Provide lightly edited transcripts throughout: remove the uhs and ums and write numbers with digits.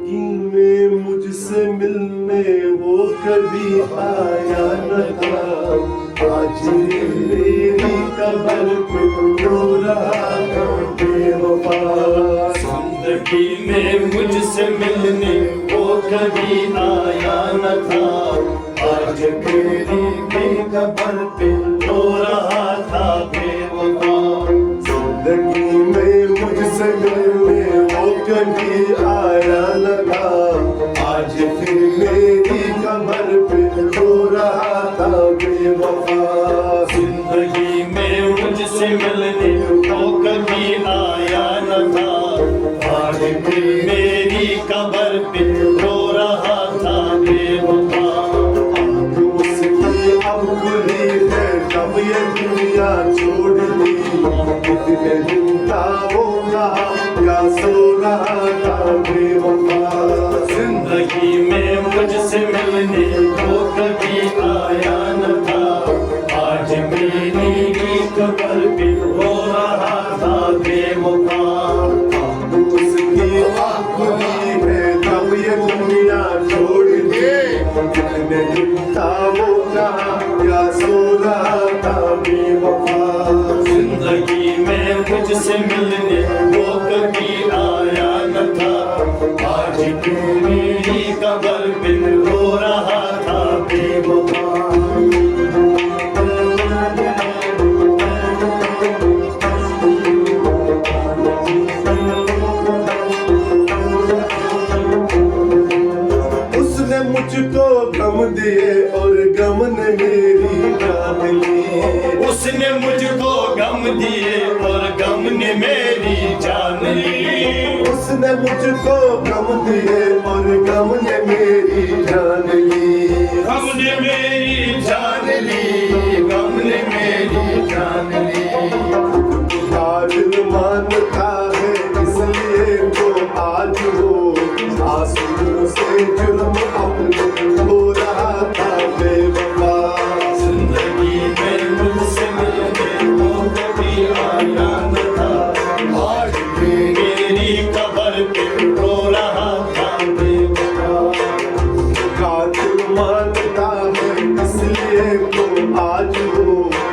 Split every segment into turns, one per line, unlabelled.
जिंदगी में मुझसे मिलने वो कभी आया न था। आज मेरी कब्र पे रो रहा था बेवफा।
जिंदगी में मुझसे मिलने वो कभी आया न था। आज मेरी भी कब्र पे रो रहा था बेवफा।
जिंदगी में मुझसे मिलने वो कभी आया न था। आज फिर मेरी कब्र पे रो रहा था बेवफा।
जिंदगी में मुझसे मिलने वो कभी आया न था। आज फिर मेरी कब्र पे रो रहा था बेवफा।
उसकी अब खुली है कब ये दुनिया छोड़ दी। कितने दिन था वो कहा या सो रहा था बेवफा।
जिंदगी में मुझसे मिलने वो कभी आया न था। आज मेरी भी कब्र पे रो रहा था बेवफा।
उसकी आँख खुली है कब ये दुनिया छोड़ दी। कितने दिन था वो कहा या सो रहा था बेवफा।
जिंदगी में मुझसे मिलने वो कभी आया न था। आज मेरी कब्र पे रो रहा था बेवफा।
उसने मुझको गम दिए और गम ने मेरी जान ली।
उसने मुझको गम दिए और गम ने मेरी जान ली।
उसने मुझको गम दिए और गम ने मेरी जान ली।
गम ने मेरी जान ली। गम ने मेरी जान ली।
दिल मानता है इसलिए तो आज वो आंसू से जुर्म अपने हो रहा था बेवफा।
जिंदगी में मुझसे मिलने वो कभी आया न था। आज मेरी कब्र पे रो रहा था बेवफा।
कातिल मानता है इसलिए तो आज वो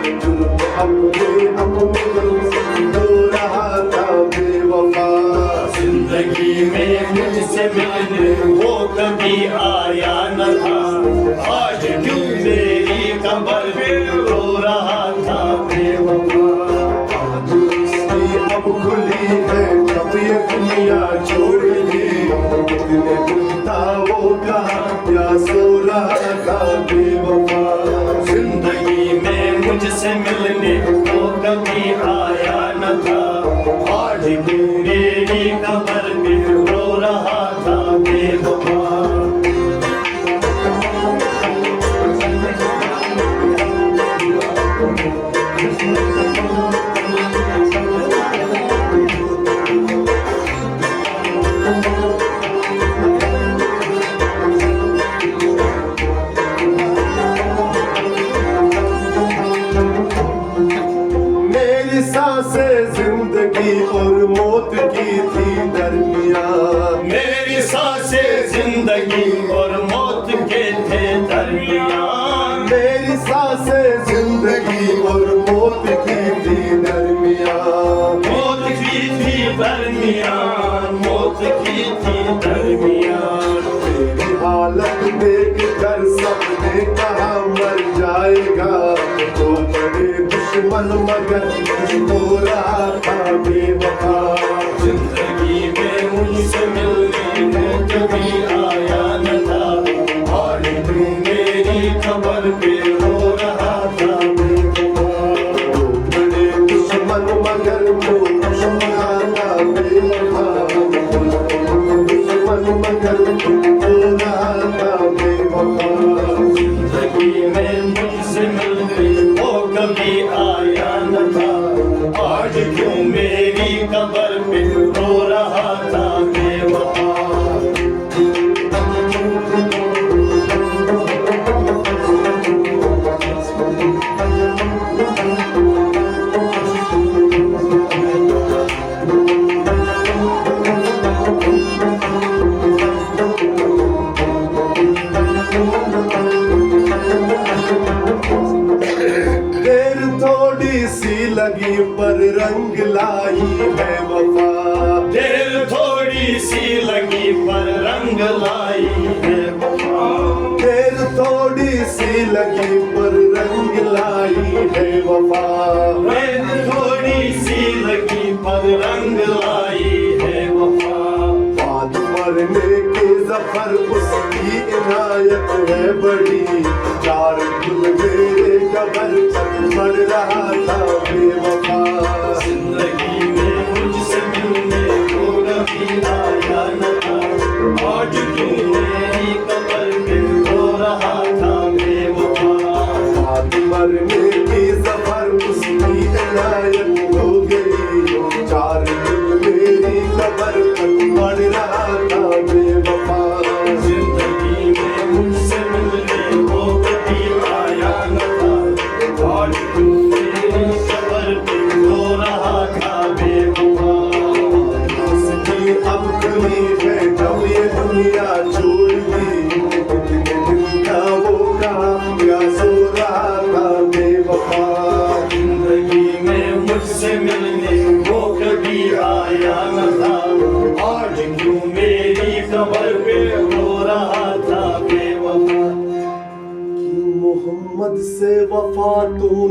जुर्म अपने हो रहा था बेवफा।
जिंदगी में मुझसे मिलने वो कभी आया न था। आज क्यों मेरी कब्र पे रो रहा था बेवफा।
उसकी अब खुली है कब ये दुनिया छोड़ दी। कितने दिन था वो कहा या सो रहा था बेवफा।
जिंदगी में मुझसे मिलने वो कभी आया न था। आज क्यों मेरी कब्र पे रो रहा था बेवफा।
मेरी सांसें जिंदगी और मौत की थी दरमियान।
मेरी सांसें जिंदगी और मौत के थे दरमियान।
मेरी सांसें जिंदगी और मौत की थी दरमियान।
मौत की थी दरमियान। मौत की थी दरमियान।
मेरी हालत देख कर सबने कहा मर जाएगा। तो बड़े दुश्मन मगर हो रहा था बेवफा।
जिंदगी में मुझसे मिलने वो कभी आया न था। आज तू मेरी खबर पे रो रहा था बेवफा।
तो बड़े दुश्मन मगर हो रहा था बेवफा। दुश्मन मगर हो रहा था बेवफा।
जिंदगी में मुझसे मिलने वो कभी आया न था। आज क्यों मेरी कब्र पे रो रहा था बेवफा।
रंग लाई है वफा।
देर थोड़ी सी लगी पर रंग लाई है वफा।
देर थोड़ी सी लगी पर रंग लाई है वफा।
देर थोड़ी सी लगी पर रंग लाई है वफा।
बाद मरने के जफर उसकी इनायत है बड़ी। चार गुल मेरे कबर पर पड़ रहा था बेवफा।
जिंदगी में मुझसे मिलने को कभी आया न था, आज क्यों मेरी कब्र पे रो रहा था बेवफा।
बाद मरने की सफर उसकी इनायत हो गई। चार गुल मेरी कबर पर पड़ रहा था बेवफा।
जिंदगी में मुझसे मिलने को कभी आया न था, आज क्यों मेरी कब्र पे रो रहा था बेवफा।
उसकी अब खुली है जब ये दुनिया छोड़ दी। कितने दिन का वो कहा क्या सो रहा था बेवफा।
जिंदगी में मुझसे मिलने को कभी आया न था, आज क्यों मेरी कब्र पे रो रहा था बेवफा।
मोहम्मद से वफा तू